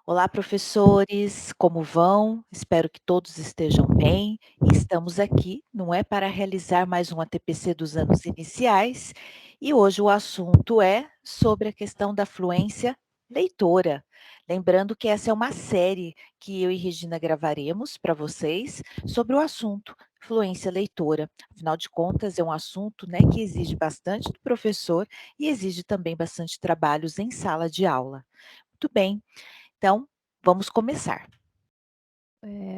Olá, professores, como vão? Espero que todos estejam bem. E estamos aqui, não é, para realizar mais um ATPC dos anos iniciais. E hoje o assunto é sobre a questão da fluência leitora. Lembrando que essa é uma série que eu e Regina gravaremos para vocês sobre o assunto fluência leitora. Afinal de contas, é um assunto, né, que exige bastante do professor e exige também bastante trabalhos em sala de aula. Muito bem. Então, vamos começar.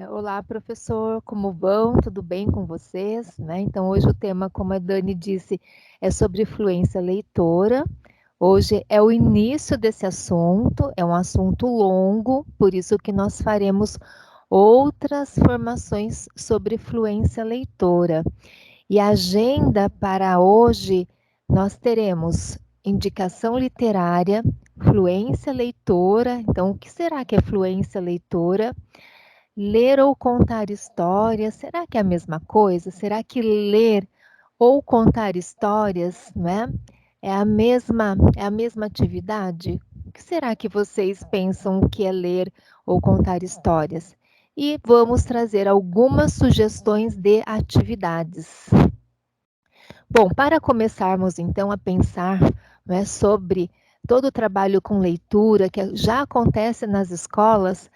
Olá, professor, como vão? Tudo bem com vocês? Né? Então, hoje o tema, como a Dani disse, é sobre fluência leitora. Hoje é o início desse assunto, é um assunto longo, por isso que nós faremos outras formações sobre fluência leitora. E a agenda para hoje, nós teremos indicação literária, fluência leitora. Então, o que será que é fluência leitora? Ler ou contar histórias, será que é a mesma coisa? Será que ler ou contar histórias, né, é a mesma atividade? O que será que vocês pensam que é ler ou contar histórias? E vamos trazer algumas sugestões de atividades. Bom, para começarmos então a pensar, né, sobre todo o trabalho com leitura que já acontece nas escolas,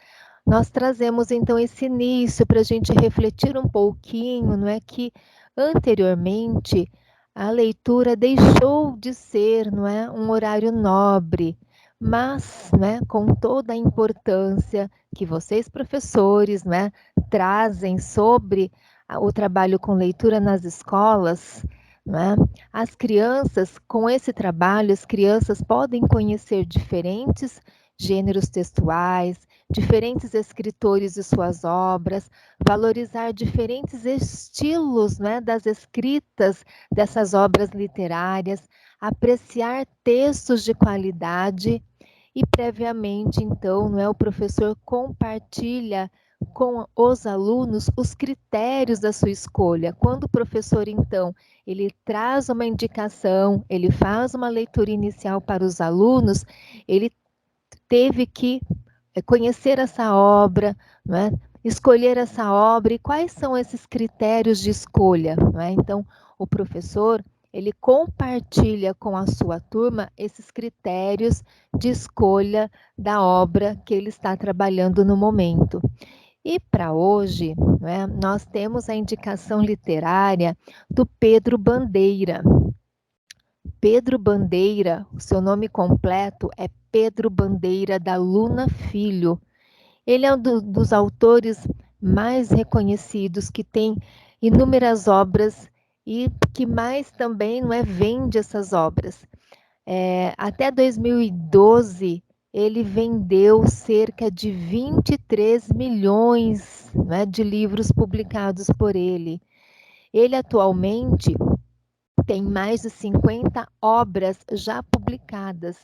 nós trazemos então esse início para a gente refletir um pouquinho, não é que anteriormente a leitura deixou de ser, não é, um horário nobre, mas, né, com toda a importância que vocês professores, né, trazem sobre o trabalho com leitura nas escolas, né, as crianças com esse trabalho, as crianças podem conhecer diferentes gêneros textuais, diferentes escritores e suas obras, valorizar diferentes estilos, né, das escritas dessas obras literárias, apreciar textos de qualidade e previamente, então, não é, o professor compartilha com os alunos os critérios da sua escolha. Quando o professor, então, ele traz uma indicação, ele faz uma leitura inicial para os alunos, ele teve que conhecer essa obra, não é? Escolher essa obra e quais são esses critérios de escolha. Não é? Então, o professor ele compartilha com a sua turma esses critérios de escolha da obra que ele está trabalhando no momento. E para hoje, não é, nós temos a indicação literária do Pedro Bandeira. Pedro Bandeira, o seu nome completo é Pedro Bandeira da Luna Filho. Ele é um dos autores mais reconhecidos, que tem inúmeras obras e que mais também não é, vende essas obras. Até 2012, ele vendeu cerca de 23 milhões, né, de livros publicados por ele. Ele atualmente tem mais de 50 obras já publicadas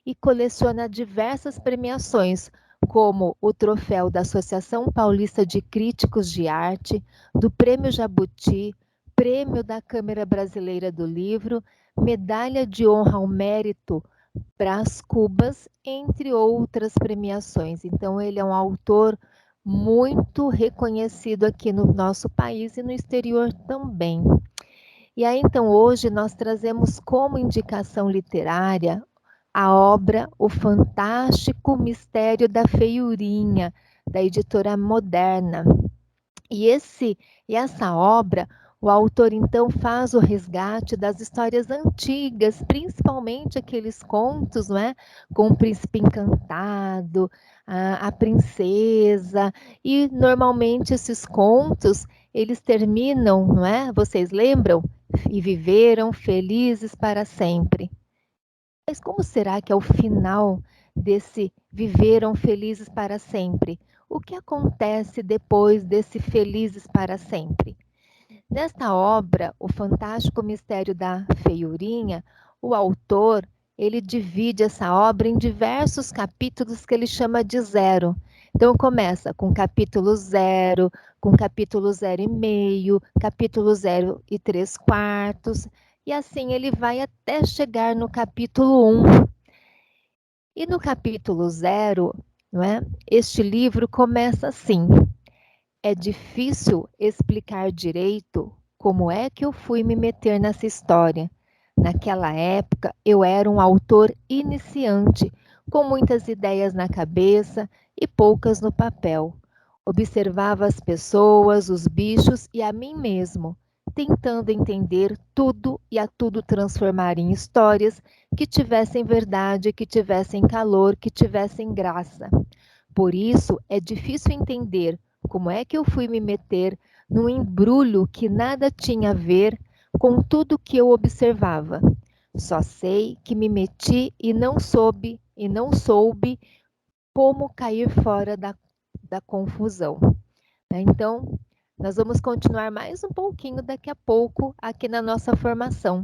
e coleciona diversas premiações, como o troféu da Associação Paulista de Críticos de Arte, do Prêmio Jabuti, Prêmio da Câmara Brasileira do Livro, Medalha de Honra ao Mérito Brás Cubas, entre outras premiações. Então, ele é um autor muito reconhecido aqui no nosso país e no exterior também. E aí, então, hoje nós trazemos como indicação literária a obra O Fantástico Mistério da Feiurinha, da editora Moderna. E, essa obra, o autor então faz o resgate das histórias antigas, principalmente aqueles contos, não é? Com o príncipe encantado, a princesa, e normalmente esses contos, eles terminam, não é? Vocês lembram? E viveram felizes para sempre. Mas como será que é o final desse viveram felizes para sempre? O que acontece depois desse felizes para sempre? Nesta obra, O Fantástico Mistério da Feiurinha, o autor, ele divide essa obra em diversos capítulos que ele chama de zero. Então começa com capítulo zero, com capítulo zero e meio, capítulo zero e três quartos, e assim ele vai até chegar no capítulo 1. E no capítulo zero, não é? Este livro começa assim: é difícil explicar direito como é que eu fui me meter nessa história. Naquela época, eu era um autor iniciante, com muitas ideias na cabeça e poucas no papel. Observava as pessoas, os bichos e a mim mesmo, tentando entender tudo e a tudo transformar em histórias que tivessem verdade, que tivessem calor, que tivessem graça. Por isso, é difícil entender como é que eu fui me meter num embrulho que nada tinha a ver com tudo que eu observava. Só sei que me meti e não soube como cair fora da confusão. Então, nós vamos continuar mais um pouquinho daqui a pouco aqui na nossa formação.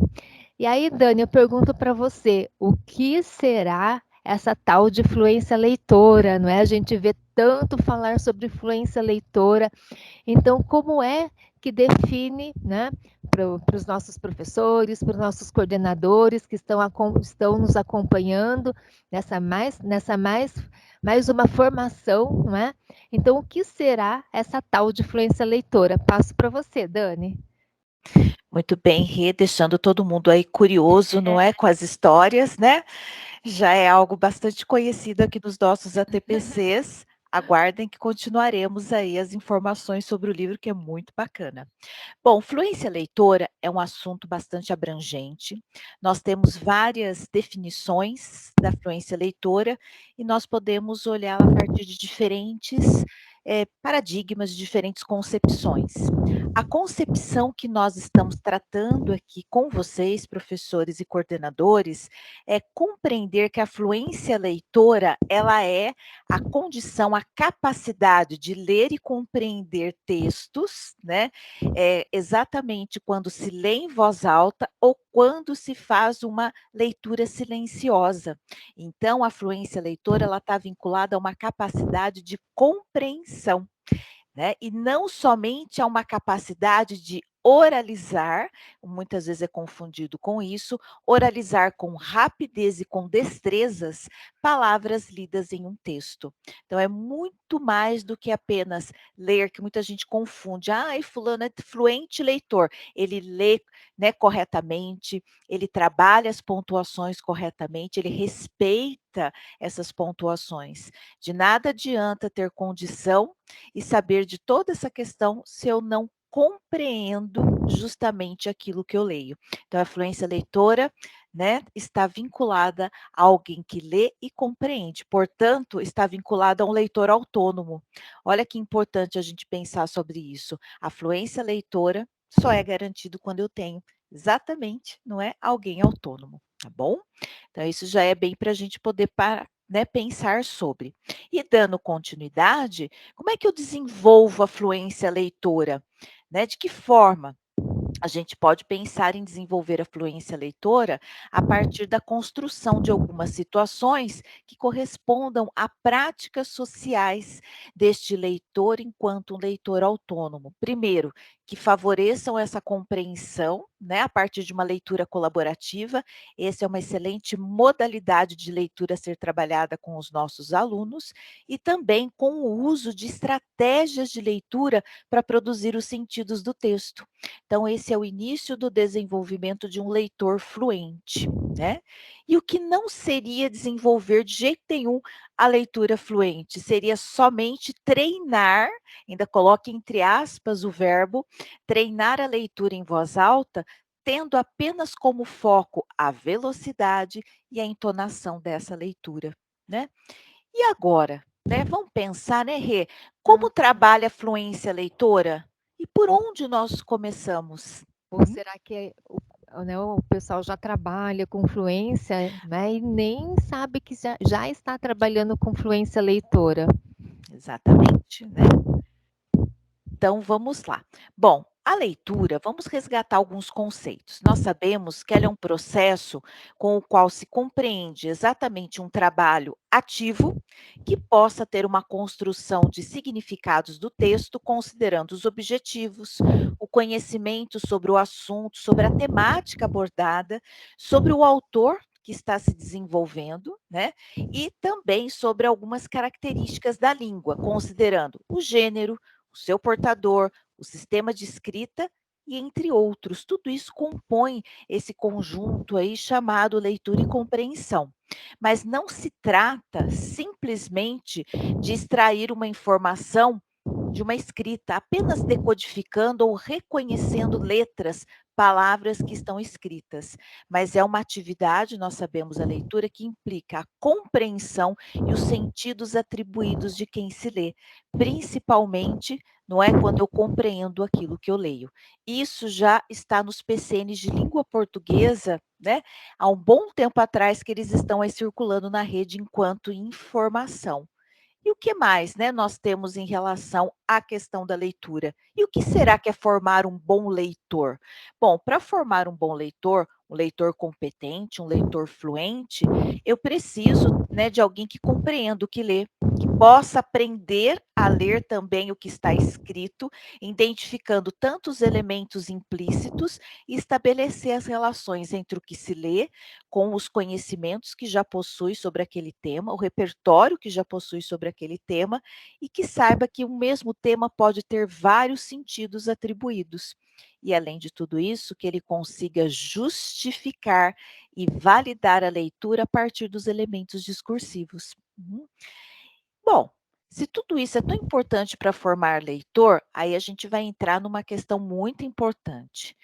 E aí, Dani, eu pergunto para você, o que será essa tal de fluência leitora, não é? A gente vê tanto falar sobre fluência leitora, então como é que define, né, para os nossos professores, para os nossos coordenadores que estão nos acompanhando mais uma formação, não é? Então, o que será essa tal de fluência leitora? Passo para você, Dani. Muito bem, Rê, deixando todo mundo aí curioso, não é, com as histórias, né? Já é algo bastante conhecido aqui nos nossos ATPCs. Aguardem que continuaremos aí as informações sobre o livro, que é muito bacana. Bom, fluência leitora é um assunto bastante abrangente. Nós temos várias definições da fluência leitora e nós podemos olhá-la a partir de diferentes paradigmas, de diferentes concepções. A concepção que nós estamos tratando aqui com vocês, professores e coordenadores, é compreender que a fluência leitora ela é a condição, a capacidade de ler e compreender textos, né? Exatamente quando se lê em voz alta ou quando se faz uma leitura silenciosa. Então, a fluência leitora ela está vinculada a uma capacidade de compreensão, né? E não somente a uma capacidade de oralizar, muitas vezes é confundido com isso, oralizar com rapidez e com destrezas palavras lidas em um texto. Então é muito mais do que apenas ler, que muita gente confunde. Ah, fulano é fluente leitor. Ele lê, né, corretamente, ele trabalha as pontuações corretamente, ele respeita essas pontuações. De nada adianta ter condição e saber de toda essa questão se eu não compreendo justamente aquilo que eu leio. Então, a fluência leitora, né, está vinculada a alguém que lê e compreende, portanto, está vinculada a um leitor autônomo. Olha que importante a gente pensar sobre isso. A fluência leitora só é garantido quando eu tenho exatamente, não é, alguém autônomo, tá bom? Então, isso já é bem para a gente poder né, pensar sobre. E dando continuidade, como é que eu desenvolvo a fluência leitora? Né? De que forma? A gente pode pensar em desenvolver a fluência leitora a partir da construção de algumas situações que correspondam a práticas sociais deste leitor enquanto um leitor autônomo. Primeiro, que favoreçam essa compreensão, né, a partir de uma leitura colaborativa. Essa é uma excelente modalidade de leitura a ser trabalhada com os nossos alunos e também com o uso de estratégias de leitura para produzir os sentidos do texto. Então, esse é o início do desenvolvimento de um leitor fluente, né? E o que não seria desenvolver de jeito nenhum a leitura fluente? Seria somente treinar, ainda coloque entre aspas o verbo, treinar a leitura em voz alta, tendo apenas como foco a velocidade e a entonação dessa leitura, né? E agora, né, vamos pensar, né, Rê, como trabalha a fluência leitora? E por onde nós começamos? Ou será que né, o pessoal já trabalha com fluência, né, e nem sabe que já está trabalhando com fluência leitora? Exatamente, né? Então vamos lá. Bom, a leitura, vamos resgatar alguns conceitos. Nós sabemos que ela é um processo com o qual se compreende exatamente um trabalho ativo que possa ter uma construção de significados do texto, considerando os objetivos, o conhecimento sobre o assunto, sobre a temática abordada, sobre o autor que está se desenvolvendo, né? E também sobre algumas características da língua, considerando o gênero, o seu portador, o sistema de escrita e entre outros. Tudo isso compõe esse conjunto aí chamado leitura e compreensão. Mas não se trata simplesmente de extrair uma informação de uma escrita, apenas decodificando ou reconhecendo letras, palavras que estão escritas. Mas é uma atividade, nós sabemos, a leitura, que implica a compreensão e os sentidos atribuídos de quem se lê, principalmente, não é, quando eu compreendo aquilo que eu leio. Isso já está nos PCNs de língua portuguesa, né? Há um bom tempo atrás que eles estão aí circulando na rede enquanto informação. E o que mais, né, nós temos em relação à questão da leitura? E o que será que é formar um bom leitor? Bom, para formar um leitor competente, um leitor fluente, eu preciso, né, de alguém que compreenda o que lê, que possa aprender a ler também o que está escrito, identificando tanto os elementos implícitos e estabelecer as relações entre o que se lê com os conhecimentos que já possui sobre aquele tema, o repertório que já possui sobre aquele tema, e que saiba que o mesmo tema pode ter vários sentidos atribuídos. E, além de tudo isso, que ele consiga justificar e validar a leitura a partir dos elementos discursivos. Bom, se tudo isso é tão importante para formar leitor, aí a gente vai entrar numa questão muito importante.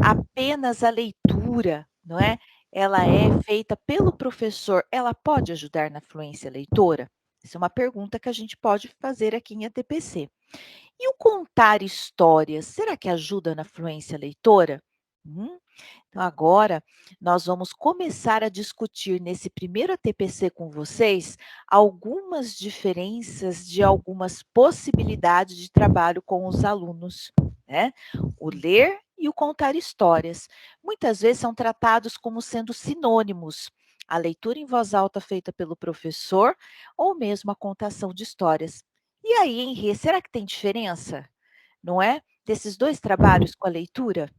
Apenas a leitura, não é? Ela é feita pelo professor, ela pode ajudar na fluência leitora? Essa é uma pergunta que a gente pode fazer aqui em ATPC. E o contar histórias, será que ajuda na fluência leitora? Hum? Então, agora nós vamos começar a discutir nesse primeiro ATPC com vocês algumas diferenças de algumas possibilidades de trabalho com os alunos, né? O ler e o contar histórias. Muitas vezes são tratados como sendo sinônimos. A leitura em voz alta feita pelo professor ou mesmo a contação de histórias. E aí, Henri, será que tem diferença, não é? Desses dois trabalhos com a leitura?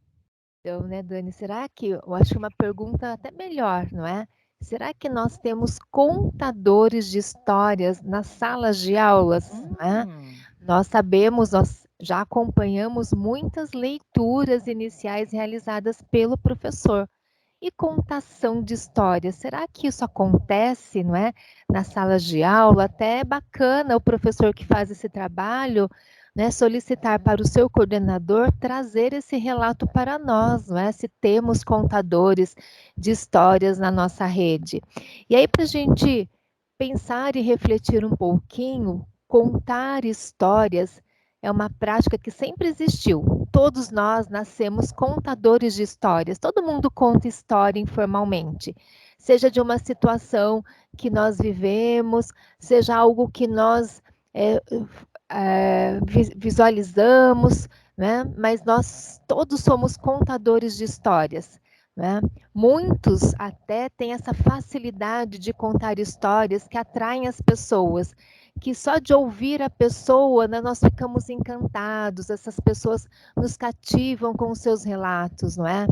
Então, né, Dani, será que eu acho uma pergunta até melhor, não é? Será que nós temos contadores de histórias nas salas de aulas, né? Hum. Nós sabemos, nós já acompanhamos muitas leituras iniciais realizadas pelo professor. E contação de histórias, será que isso acontece, não é? Nas salas de aula, até é bacana o professor que faz esse trabalho, né, solicitar para o seu coordenador trazer esse relato para nós, não é? Se temos contadores de histórias na nossa rede. E aí, para a gente pensar e refletir um pouquinho, contar histórias é uma prática que sempre existiu. Todos nós nascemos contadores de histórias. Todo mundo conta história informalmente, seja de uma situação que nós vivemos, seja algo que nós é, visualizamos, né? Mas nós todos somos contadores de histórias. Né? Muitos até têm essa facilidade de contar histórias que atraem as pessoas, que só de ouvir a pessoa, né, nós ficamos encantados, essas pessoas nos cativam com os seus relatos, não é?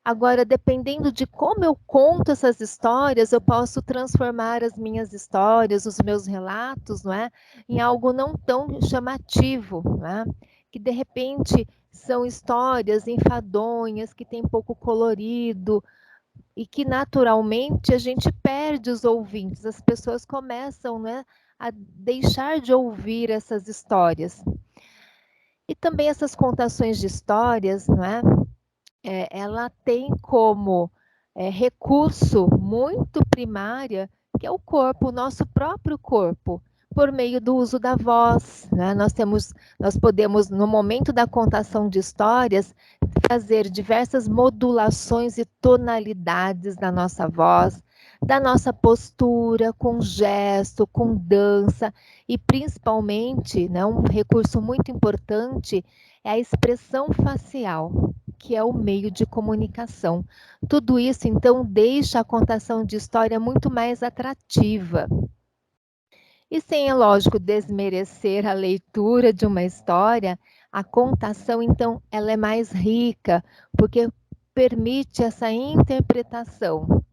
Agora, dependendo de como eu conto essas histórias, eu posso transformar as minhas histórias, os meus relatos, não é, em algo não tão chamativo, não é? Que de repente são histórias enfadonhas, que têm pouco colorido e que naturalmente a gente perde os ouvintes, as pessoas começam, né, a deixar de ouvir essas histórias. E também essas contações de histórias, não é? Ela tem como recurso muito primária, que é o corpo, o nosso próprio corpo, por meio do uso da voz, né? Nós podemos, no momento da contação de histórias, fazer diversas modulações e tonalidades da nossa voz, da nossa postura, com gesto, com dança e principalmente, né, um recurso muito importante é a expressão facial, que é o meio de comunicação. Tudo isso, então, deixa a contação de história muito mais atrativa. E sem, é lógico, desmerecer a leitura de uma história, a contação, então, ela é mais rica, porque permite essa interpretação.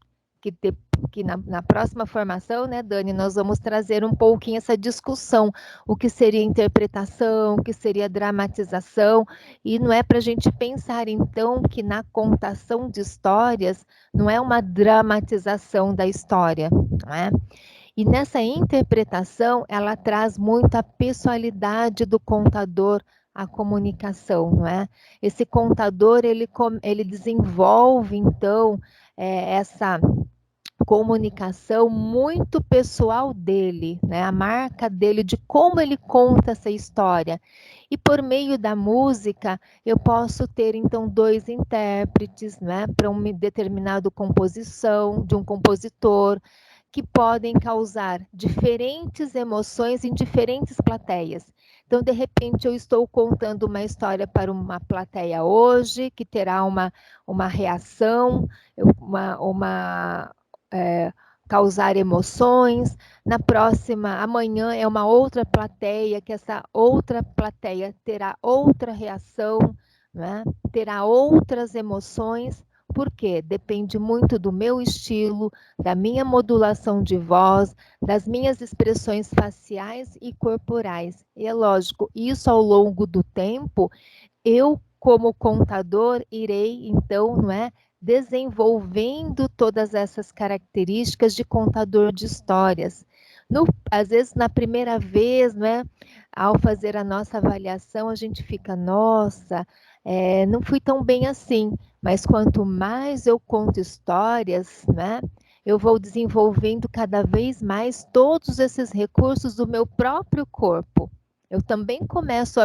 que na próxima formação, né, Dani, nós vamos trazer um pouquinho essa discussão, o que seria interpretação, o que seria dramatização, e não é para a gente pensar, então, que na contação de histórias não é uma dramatização da história, não é? E nessa interpretação, ela traz muito a pessoalidade do contador à comunicação, não é? Esse contador, ele desenvolve, então, essa comunicação muito pessoal dele, né? A marca dele, de como ele conta essa história. E por meio da música, eu posso ter, então, dois intérpretes, né? Para uma determinada composição, de um compositor, que podem causar diferentes emoções em diferentes plateias. Então, de repente, eu estou contando uma história para uma plateia hoje, que terá uma reação, uma causar emoções. Na próxima, amanhã, é uma outra plateia, que essa outra plateia terá outra reação, né? Terá outras emoções. Por quê? Depende muito do meu estilo, da minha modulação de voz, das minhas expressões faciais e corporais. E é lógico, isso ao longo do tempo, eu, como contador, irei, então, não é, desenvolvendo todas essas características de contador de histórias. Às vezes, na primeira vez, não é, ao fazer a nossa avaliação, a gente fica, nossa, não fui tão bem assim. Mas quanto mais eu conto histórias, né, eu vou desenvolvendo cada vez mais todos esses recursos do meu próprio corpo. Eu também começo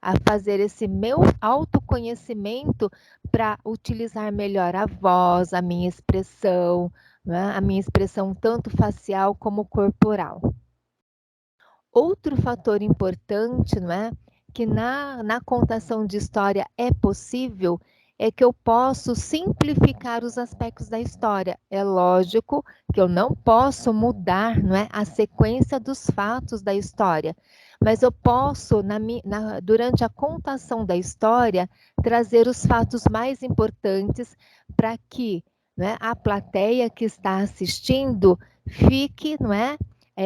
a fazer esse meu autoconhecimento para utilizar melhor a voz, a minha expressão, né? A minha expressão tanto facial como corporal. Outro fator importante, não é, que na contação de história é possível, é que eu posso simplificar os aspectos da história. É lógico que eu não posso mudar, não é, a sequência dos fatos da história, mas eu posso, durante a contação da história, trazer os fatos mais importantes para que, não é, a plateia que está assistindo fique, não é,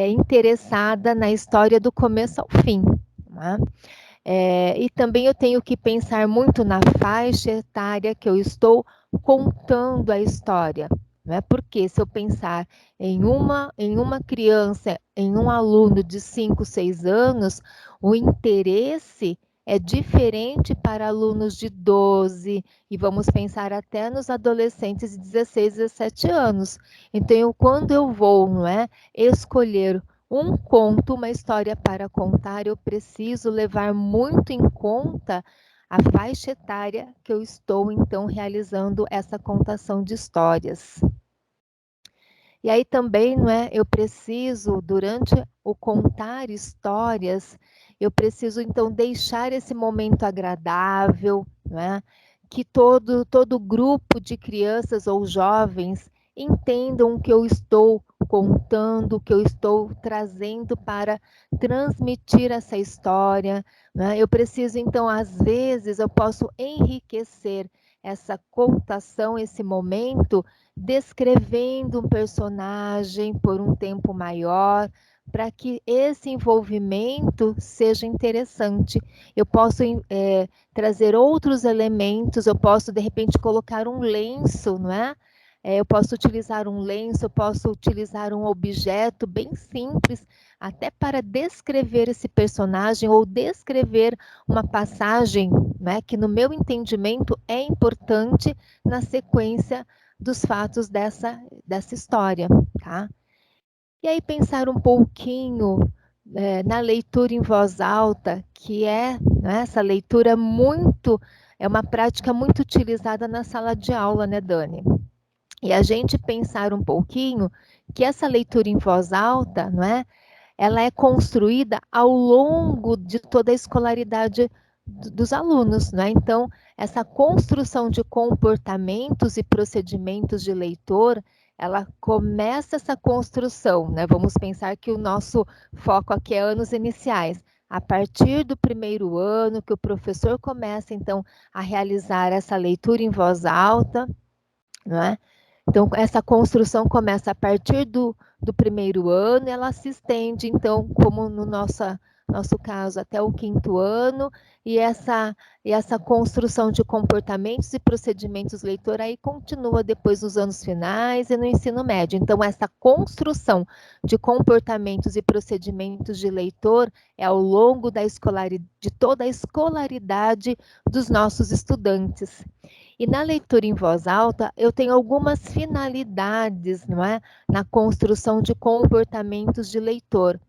interessada na história do começo ao fim. Né? E também eu tenho que pensar muito na faixa etária que eu estou contando a história. Né? Porque se eu pensar em uma criança, em um aluno de 5, 6 anos, o interesse é diferente para alunos de 12, e vamos pensar até nos adolescentes de 16, 17 anos. Então, quando eu vou, não é, escolher um conto, uma história para contar, eu preciso levar muito em conta a faixa etária que eu estou, então, realizando essa contação de histórias. E aí também, não é, eu preciso, durante o contar histórias, eu preciso, então, deixar esse momento agradável, não é? Que todo grupo de crianças ou jovens entendam o que eu estou contando, o que eu estou trazendo para transmitir essa história, né? Eu preciso, então, às vezes, eu posso enriquecer essa contação, esse momento, descrevendo um personagem por um tempo maior, para que esse envolvimento seja interessante. Eu posso trazer outros elementos, eu posso, de repente, colocar um lenço, não é? Eu posso utilizar um lenço, eu posso utilizar um objeto bem simples, até para descrever esse personagem ou descrever uma passagem, né, que no meu entendimento é importante na sequência dos fatos dessa história, tá? E aí pensar um pouquinho na leitura em voz alta, que né, essa leitura é uma prática muito utilizada na sala de aula, né, Dani? E a gente pensar um pouquinho que essa leitura em voz alta, não é? Ela é construída ao longo de toda a escolaridade dos alunos, né? Então, essa construção de comportamentos e procedimentos de leitor, ela começa essa construção, né? Vamos pensar que o nosso foco aqui é anos iniciais. A partir do primeiro ano, que o professor começa, então, a realizar essa leitura em voz alta, não é? Então, essa construção começa a partir do primeiro ano, ela se estende, então, como no nosso caso, até o quinto ano, e essa construção de comportamentos e procedimentos leitor aí continua depois nos anos finais e no ensino médio. Então, essa construção de comportamentos e procedimentos de leitor é ao longo de toda a escolaridade dos nossos estudantes. E na leitura em voz alta, eu tenho algumas finalidades, não é? Na construção de comportamentos de leitor.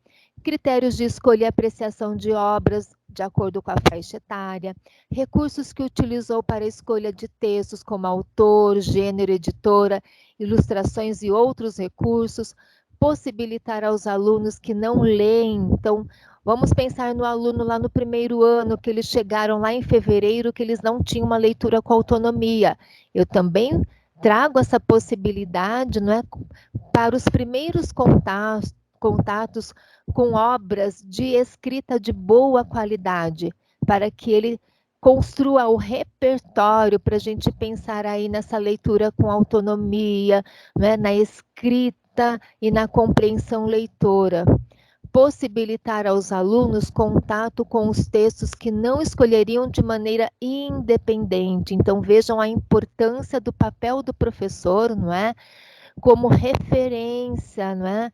Critérios de escolha e apreciação de obras de acordo com a faixa etária, recursos que utilizou para a escolha de textos, como autor, gênero, editora, ilustrações e outros recursos, possibilitar aos alunos que não leem, então, vamos pensar no aluno lá no primeiro ano, que eles chegaram lá em fevereiro, que eles não tinham uma leitura com autonomia. Eu também trago essa possibilidade, não é, para os primeiros contatos com obras de escrita de boa qualidade, para que ele construa o repertório para a gente pensar aí nessa leitura com autonomia, né, na escrita e na compreensão leitora. Possibilitar aos alunos contato com os textos que não escolheriam de maneira independente. Então, vejam a importância do papel do professor, não é? Como referência, não é?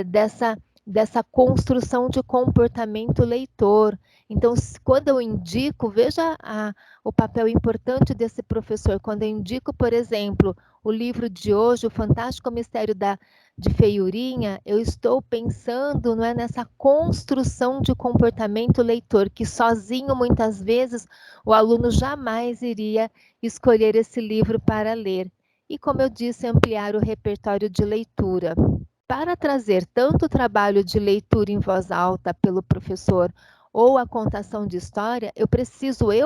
Dessa construção de comportamento leitor. Então, quando eu indico, veja o papel importante desse professor. Quando eu indico, por exemplo, o livro de hoje, O Fantástico Mistério de Feiurinha, eu estou pensando, não é, nessa construção de comportamento leitor, que sozinho, muitas vezes, o aluno jamais iria escolher esse livro para ler. E, como eu disse, ampliar o repertório de leitura. Para trazer tanto o trabalho de leitura em voz alta pelo professor ou a contação de história, eu,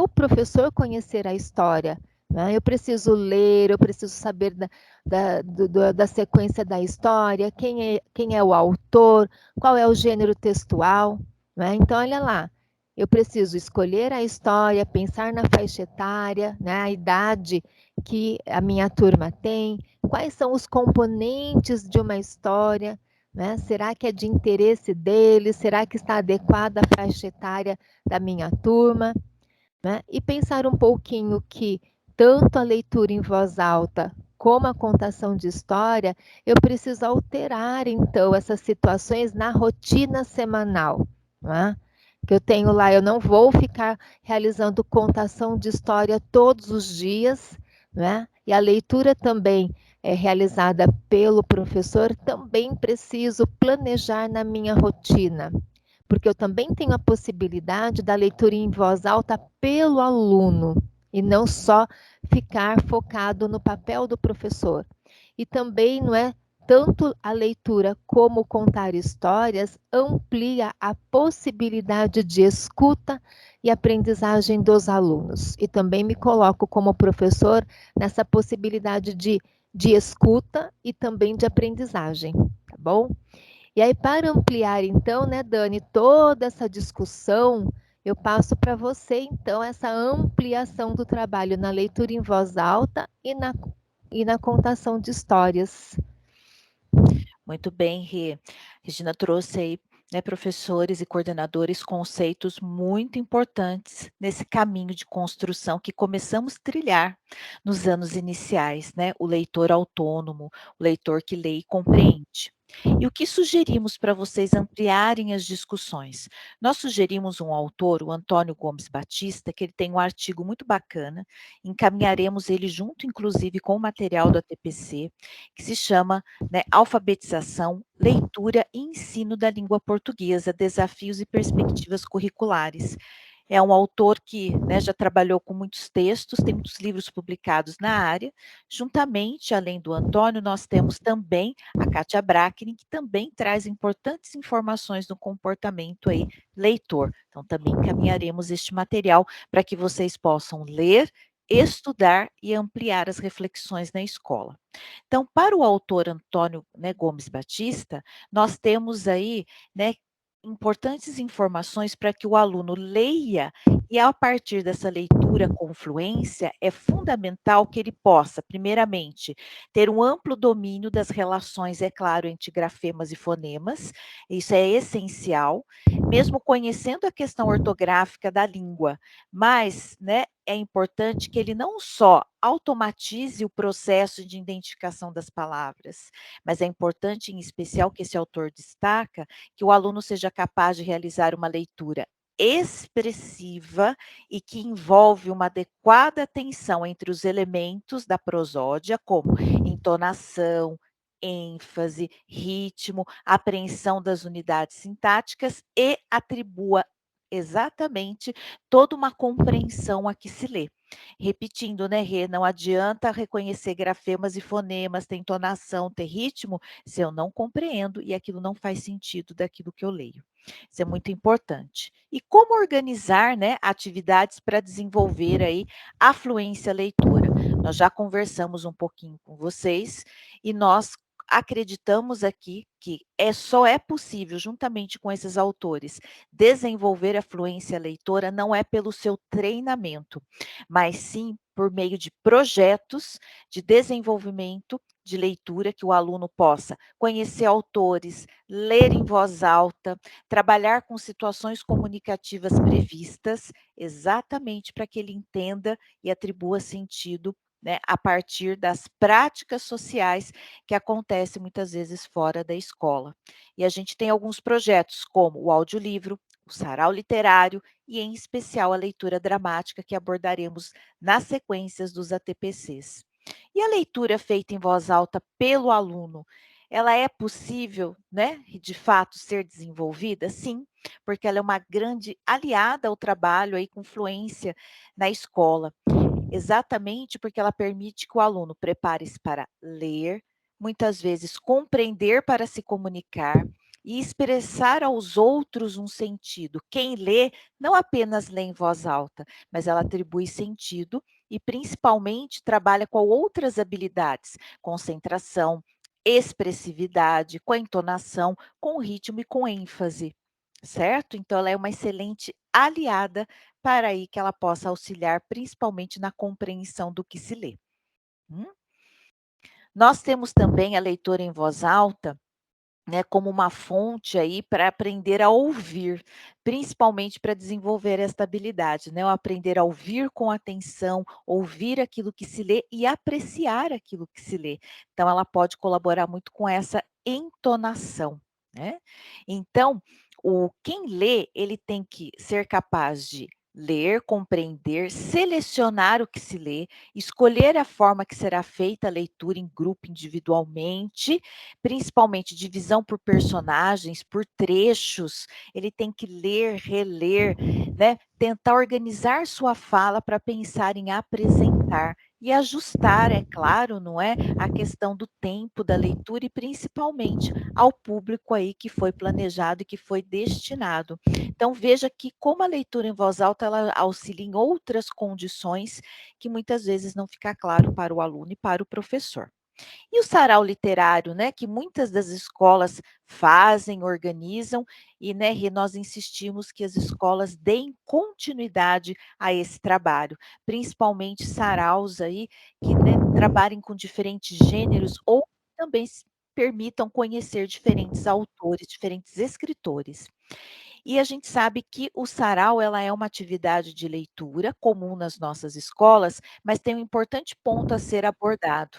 professor, conhecer a história. Né? Eu preciso ler, eu preciso saber da sequência da história, quem é o autor, qual é o gênero textual. Né? Então, olha lá, eu preciso escolher a história, pensar na faixa etária, né? A idade que a minha turma tem, quais são os componentes de uma história, né? Será que é de interesse deles? Será que está adequada à faixa etária da minha turma? Né? E pensar um pouquinho que tanto a leitura em voz alta como a contação de história, eu preciso alterar então essas situações na rotina semanal. Né? Que eu tenho lá, eu não vou ficar realizando contação de história todos os dias, né? E a leitura também é realizada pelo professor, também preciso planejar na minha rotina, porque eu também tenho a possibilidade da leitura em voz alta pelo aluno, e não só ficar focado no papel do professor. E também, não é, tanto a leitura como contar histórias amplia a possibilidade de escuta e aprendizagem dos alunos. E também me coloco como professor nessa possibilidade de escuta e também de aprendizagem, tá bom? E aí, para ampliar, então, né, Dani, toda essa discussão, eu passo para você, então, essa ampliação do trabalho na leitura em voz alta e na contação de histórias. Muito bem, Rê. Regina trouxe aí, né, professores e coordenadores conceitos muito importantes nesse caminho de construção que começamos a trilhar nos anos iniciais, né? O leitor autônomo, o leitor que lê e compreende. E o que sugerimos para vocês ampliarem as discussões? Nós sugerimos um autor, o Antônio Gomes Batista, que ele tem um artigo muito bacana, encaminharemos ele junto, inclusive, com o material da TPC, que se chama, né, Alfabetização, Leitura e Ensino da Língua Portuguesa, Desafios e Perspectivas Curriculares. É um autor que, né, já trabalhou com muitos textos, tem muitos livros publicados na área. Juntamente, além do Antônio, nós temos também a Kátia Bracknin, que também traz importantes informações do comportamento aí leitor. Então, também encaminharemos este material para que vocês possam ler, estudar e ampliar as reflexões na escola. Então, para o autor Antônio, né, Gomes Batista, nós temos aí, né, importantes informações para que o aluno leia E a partir dessa leitura com fluência, é fundamental que ele possa, primeiramente, ter um amplo domínio das relações, é claro, entre grafemas e fonemas, isso é essencial, mesmo conhecendo a questão ortográfica da língua, mas, né, é importante que ele não só automatize o processo de identificação das palavras, mas é importante, em especial, que esse autor destaca, que o aluno seja capaz de realizar uma leitura expressiva e que envolve uma adequada atenção entre os elementos da prosódia, como entonação, ênfase, ritmo, apreensão das unidades sintáticas e atribua exatamente toda uma compreensão a que se lê. Repetindo, né, Rê, não adianta reconhecer grafemas e fonemas, ter entonação, ter ritmo, se eu não compreendo e aquilo não faz sentido daquilo que eu leio. Isso é muito importante. E como organizar, né, atividades para desenvolver aí a fluência leitora? Nós já conversamos um pouquinho com vocês e nós acreditamos aqui que só é possível, juntamente com esses autores, desenvolver a fluência leitora não é pelo seu treinamento, mas sim por meio de projetos de desenvolvimento de leitura que o aluno possa conhecer autores, ler em voz alta, trabalhar com situações comunicativas previstas, exatamente para que ele entenda e atribua sentido, né, a partir das práticas sociais que acontecem muitas vezes fora da escola. E a gente tem alguns projetos, como o audiolivro, o sarau literário e, em especial, a leitura dramática, que abordaremos nas sequências dos ATPCs. E a leitura feita em voz alta pelo aluno, ela é possível, né, de fato ser desenvolvida? Sim, porque ela é uma grande aliada ao trabalho aí com fluência na escola. Exatamente porque ela permite que o aluno prepare-se para ler, muitas vezes compreender para se comunicar e expressar aos outros um sentido. Quem lê não apenas lê em voz alta, mas ela atribui sentido e principalmente trabalha com outras habilidades, concentração, expressividade, com a entonação, com o ritmo e com ênfase, certo? Então ela é uma excelente aliada para aí que ela possa auxiliar principalmente na compreensão do que se lê. Hum? Nós temos também a leitura em voz alta, né, como uma fonte aí para aprender a ouvir, principalmente para desenvolver esta habilidade, né, o aprender a ouvir com atenção, ouvir aquilo que se lê e apreciar aquilo que se lê. Então ela pode colaborar muito com essa entonação, né. Então, quem lê, ele tem que ser capaz de ler, compreender, selecionar o que se lê, escolher a forma que será feita a leitura em grupo, individualmente, principalmente divisão por personagens, por trechos, ele tem que ler, reler, né, tentar organizar sua fala para pensar em apresentar e ajustar, é claro, não é, a questão do tempo da leitura e principalmente ao público aí que foi planejado e que foi destinado. Então veja que como a leitura em voz alta ela auxilia em outras condições que muitas vezes não fica claro para o aluno e para o professor. E o sarau literário, né, que muitas das escolas fazem, organizam, e, né, nós insistimos que as escolas deem continuidade a esse trabalho, principalmente saraus aí que, né, trabalhem com diferentes gêneros ou também permitam conhecer diferentes autores, diferentes escritores. E a gente sabe que o sarau ela é uma atividade de leitura comum nas nossas escolas, mas tem um importante ponto a ser abordado,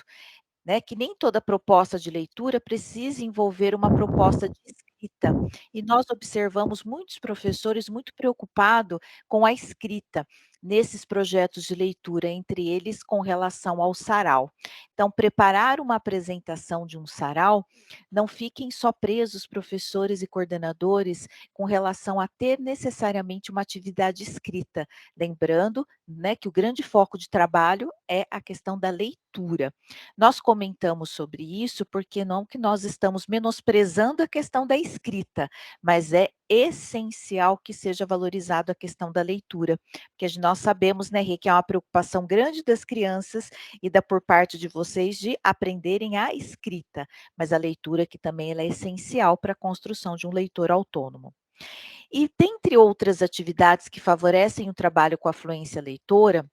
né, que nem toda proposta de leitura precisa envolver uma proposta de escrita. E nós observamos muitos professores muito preocupados com a escrita nesses projetos de leitura, entre eles com relação ao sarau. Então, preparar uma apresentação de um sarau, não fiquem só presos professores e coordenadores com relação a ter necessariamente uma atividade escrita, lembrando, né, que o grande foco de trabalho é a questão da leitura. Nós comentamos sobre isso porque não que nós estamos menosprezando a questão da escrita, mas é essencial que seja valorizado a questão da leitura, porque nós sabemos, né, Rê, que é uma preocupação grande das crianças e da por parte de vocês de aprenderem a escrita, mas a leitura que também ela é essencial para a construção de um leitor autônomo. E dentre outras atividades que favorecem o trabalho com a fluência leitora,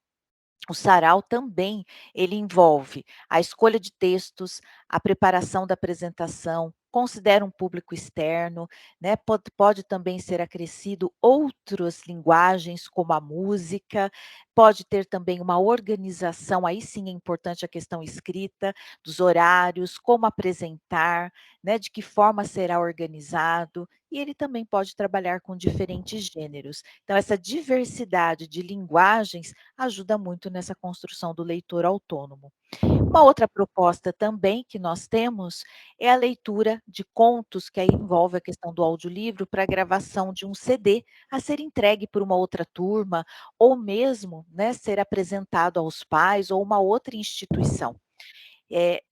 o sarau também, ele envolve a escolha de textos, a preparação da apresentação, considera um público externo, né, pode também ser acrescido outras linguagens, como a música, pode ter também uma organização, aí sim é importante a questão escrita, dos horários, como apresentar, né, de que forma será organizado, e ele também pode trabalhar com diferentes gêneros. Então essa diversidade de linguagens ajuda muito nessa construção do leitor autônomo. Uma outra proposta também que nós temos é a leitura de contos, que aí envolve a questão do audiolivro para a gravação de um CD a ser entregue por uma outra turma, ou mesmo, né, ser apresentado aos pais ou uma outra instituição.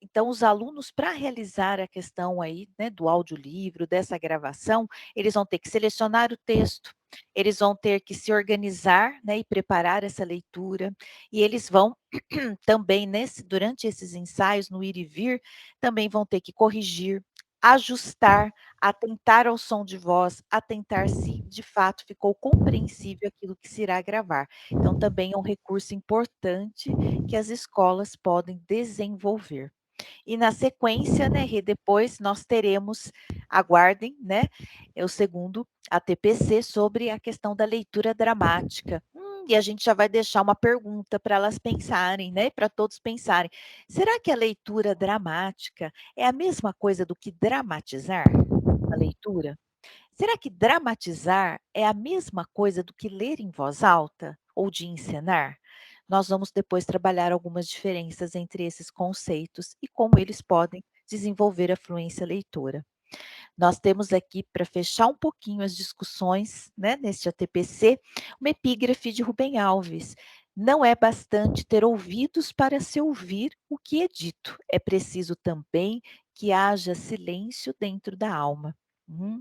Então os alunos, para realizar a questão aí, né, do audiolivro, dessa gravação, eles vão ter que selecionar o texto, eles vão ter que se organizar, né, e preparar essa leitura, e eles vão também durante esses ensaios, no ir e vir, também vão ter que corrigir, ajustar, atentar ao som de voz, atentar se de fato ficou compreensível aquilo que se irá gravar. Então também é um recurso importante que as escolas podem desenvolver. E na sequência, né, Rê, depois nós teremos, aguardem, né, é o segundo ATPC sobre a questão da leitura dramática. E a gente já vai deixar uma pergunta para elas pensarem, né, para todos pensarem. Será que a leitura dramática é a mesma coisa do que dramatizar a leitura? Será que dramatizar é a mesma coisa do que ler em voz alta ou de encenar? Nós vamos depois trabalhar algumas diferenças entre esses conceitos e como eles podem desenvolver a fluência leitora. Nós temos aqui, para fechar um pouquinho as discussões, né, neste ATPC, uma epígrafe de Rubem Alves. Não é bastante ter ouvidos para se ouvir o que é dito, é preciso também que haja silêncio dentro da alma. Hum.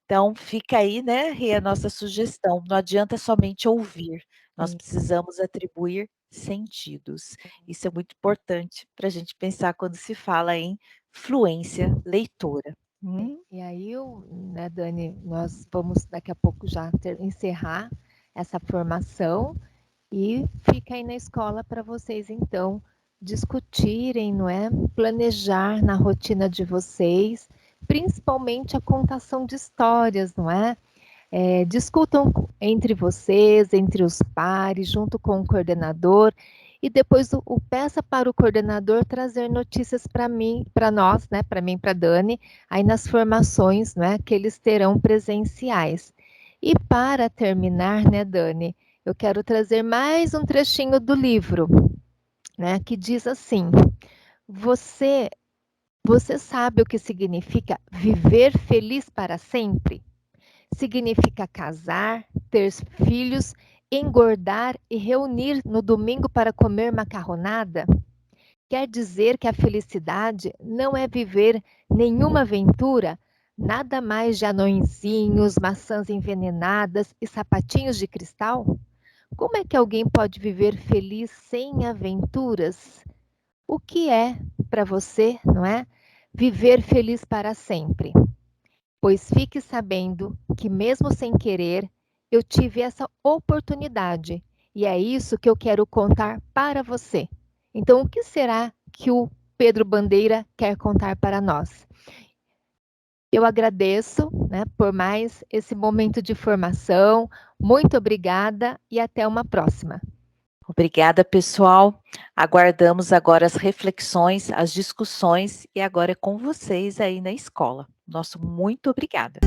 Então fica aí, né, Rê, a nossa sugestão, não adianta somente ouvir, nós Sim, precisamos atribuir sentidos. Isso é muito importante para a gente pensar quando se fala em fluência leitora. sim. E aí né, Dani, nós vamos daqui a pouco já encerrar essa formação e fica aí na escola para vocês então discutirem, não é? Planejar na rotina de vocês, principalmente a contação de histórias, não é? Discutam entre vocês, entre os pares, junto com o coordenador, e depois peça para o coordenador trazer notícias para mim, para nós, né, para mim, para Dani, aí nas formações, né, que eles terão presenciais. E para terminar, né, Dani, eu quero trazer mais um trechinho do livro, né, que diz assim: você, você sabe o que significa viver feliz para sempre? Significa casar, ter filhos, engordar e reunir no domingo para comer macarronada? Quer dizer que a felicidade não é viver nenhuma aventura, nada mais de anõezinhos, maçãs envenenadas e sapatinhos de cristal? Como é que alguém pode viver feliz sem aventuras? O que é para você, não é? Viver feliz para sempre. Pois fique sabendo que, mesmo sem querer, eu tive essa oportunidade e é isso que eu quero contar para você. Então, o que será que o Pedro Bandeira quer contar para nós? Eu agradeço, né, por mais esse momento de formação. Muito obrigada e até uma próxima. Obrigada, pessoal. Aguardamos agora as reflexões, as discussões, e agora é com vocês aí na escola. Nosso muito obrigada.